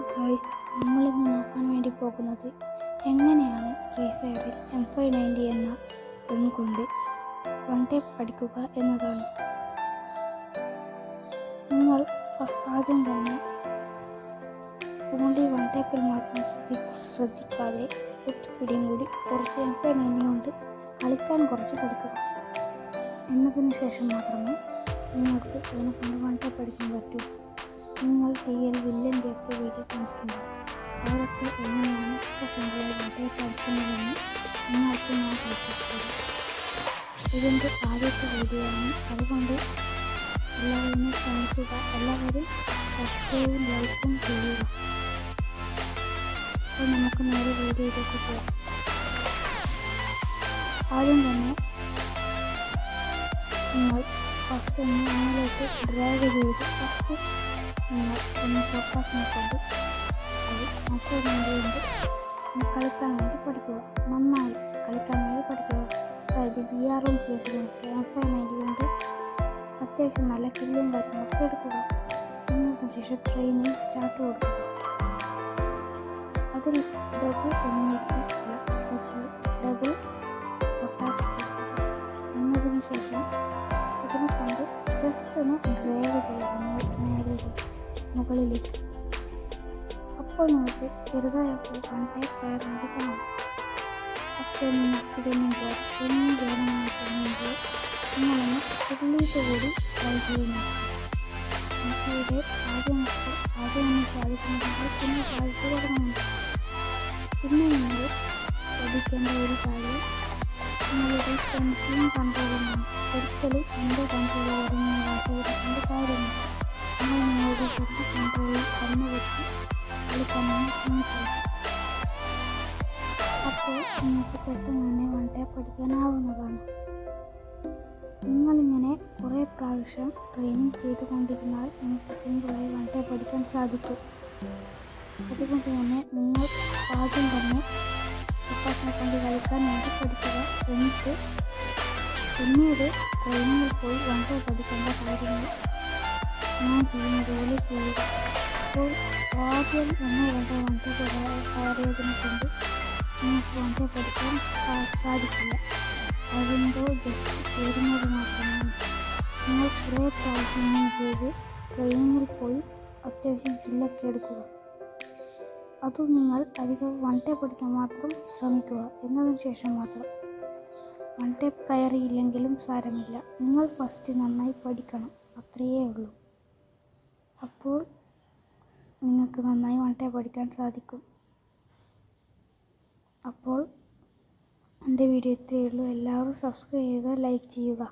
അപ്പോൾ ഗൈസ്, നമ്മളിന്ന് നോക്കാൻ വേണ്ടി പോകുന്നത് എങ്ങനെയാണ് ഫ്രീ ഫയറിൽ M590 എന്ന ഗൺ കൊണ്ട് വൺ ടാപ്പ് പഠിക്കുക എന്നതാണ്. നിങ്ങൾ ആദ്യം തന്നെ ഓൺലി വൺ ടാപ്പിൽ മാത്രം ശ്രദ്ധിക്കാതെ ഒറ്റപ്പിടിയും കൂടി കുറച്ച് M590 കൊണ്ട് കളിക്കാൻ കുറച്ച് പഠിക്കുക. എന്നതിന് ശേഷം മാത്രമേ നിങ്ങൾക്ക് ഇതിനെക്കൊണ്ട് വൺ ടാപ്പ് പഠിക്കാൻ പറ്റൂ. നിങ്ങൾ TL വില്ലൻ്റെ ഒക്കെ വീഡിയോ കണ്ടിട്ടുണ്ട്. അവരൊക്കെ എങ്ങനെയാണ് ഇത്ര സിമ്പിളായി വൺ ടാപ്പ് പഠിക്കുന്നതെന്ന് നിങ്ങൾക്ക് ഞാൻ പഠിപ്പിച്ചത്. ഇതിൻ്റെ ആദ്യത്തെ വീഡിയോ ആണ്. അതുകൊണ്ട് എല്ലാവരും ശ്രമിക്കുക. എല്ലാവരും സബ്സ്ക്രൈബും ലൈക്കും ചെയ്യുക. അപ്പോൾ നമുക്ക് നേരെ വീഡിയോയിലേക്ക് പോകാം. ആദ്യം തന്നെ നിങ്ങൾ ഫസ്റ്റ് നിങ്ങളിലേക്ക് ഡ്രാഗ് ചെയ്ത് ഫസ്റ്റ് നിങ്ങൾ ഒന്ന് ഫോക്കസിനെ കൊണ്ട് അത് മറ്റൊരു കൊണ്ട് കളിക്കാൻ വേണ്ടി പഠിക്കുക. നന്നായി കളിക്കാൻ വേണ്ടി പഠിക്കുക. അതായത് BRM CS-ലുമൊക്കെ M590 കൊണ്ട് അത്യാവശ്യം നല്ല കില്ലും കാര്യങ്ങളൊക്കെ എടുക്കുക. എന്നതിന് ശേഷം ട്രെയിനിങ് സ്റ്റാർട്ട് കൊടുക്കുക. അതിൽ ഡബിൾ പൊട്ടാസ് എടുക്കുക. എന്നതിന് ശേഷം അതിനെ കൊണ്ട് ജസ്റ്റ് ഒന്ന് ഡ്രൈവ് ചെയ്യുക നേരെ മുകളിലേക്ക്. അപ്പോൾ നിങ്ങൾക്ക് ചെറുതായൊക്കെ വൺ ടാപ്പ് കയറുന്നത് കാണാം. അപ്പോൾ നിങ്ങൾക്കിതൊന്നും പുറത്തൊന്നും വേണമെന്ന് തോന്നുമ്പോൾ നിങ്ങളൊന്ന് ഫുള്ളിയിട്ട് കൂടി ട്രൈ ചെയ്യുന്നു. നമുക്കിവിടെ ആദ്യമൊന്നും സാധിക്കുന്നുണ്ടെങ്കിൽ പിന്നെ സാധിച്ചു തുടങ്ങുന്നുണ്ട്. പിന്നെ നിങ്ങൾ ശ്രദ്ധിക്കേണ്ട ഒരു കാര്യം നിങ്ങളുടെ സെൻസിങ് കൺട്രോളിങ്ങാണ്. ഒരിക്കലും എൻ്റെ കൺട്രോൾ വരുന്ന കാര്യമില്ല. നിങ്ങൾ നിങ്ങളുടെ ശബ്ദ കൺട്രോളിൽ കണ്ണു വെച്ച് കളിക്കാനാണ് ശ്രമിക്കുക. അപ്പോൾ നിങ്ങൾക്ക് പെട്ടെന്ന് തന്നെ വൺ ടാപ്പ് പഠിക്കാനാവുന്നതാണ്. നിങ്ങളിങ്ങനെ കുറേ പ്രാവശ്യം ട്രെയിനിങ് ചെയ്തുകൊണ്ടിരുന്നാൽ നിങ്ങൾക്ക് സിമ്പിളായി വൺ ടാപ്പ് പഠിക്കാൻ സാധിക്കും. അതുകൊണ്ട് തന്നെ നിങ്ങൾ ആദ്യം തന്നെ പൊട്ടാസിനെ കൊണ്ട് കളിക്കാൻ വേണ്ടി പഠിക്കുക. എന്നിട്ട് പിന്നീട് ട്രെയിനിങ്ങിൽ പോയി വൺ ടാപ്പ് പഠിക്കേണ്ട കാര്യങ്ങൾ ഞാൻ ചെയ്യുന്നത് പോലെ ചെയ്യുക. അപ്പോൾ ആദ്യം വൺ ടാപ്പ് കയറിയതിനെ കൊണ്ട് നിങ്ങൾക്ക് വൺ ടാപ്പ് പഠിക്കാൻ സാധിക്കില്ല. അതിൻ്റെ ജസ്റ്റ് കയറുന്നത് മാത്രമാണ്. നിങ്ങൾ കുറേ പ്രാവശ്യം ചെയ്ത് ട്രെയിനിങ്ങിൽ പോയി അത്യാവശ്യം കില്ലൊക്കെ എടുക്കുക. അതും നിങ്ങൾ അധികം വൺ ടാപ്പ് പഠിക്കാൻ മാത്രം ശ്രമിക്കുക. എന്നതിന് ശേഷം മാത്രം വൺ ടാപ്പ് കയറിയില്ലെങ്കിലും സാരമില്ല. നിങ്ങൾ ഫസ്റ്റ് നന്നായി പഠിക്കണം, അത്രയേ ഉള്ളൂ. അപ്പോൾ നിങ്ങൾക്ക് നന്നായി വൺ ടാപ്പ് പഠിക്കാൻ സാധിക്കും. അപ്പോൾ എൻ്റെ വീഡിയോ ഇത്രയേ ഉള്ളൂ. എല്ലാവരും സബ്സ്ക്രൈബ് ചെയ്യുക, ലൈക്ക് ചെയ്യുക.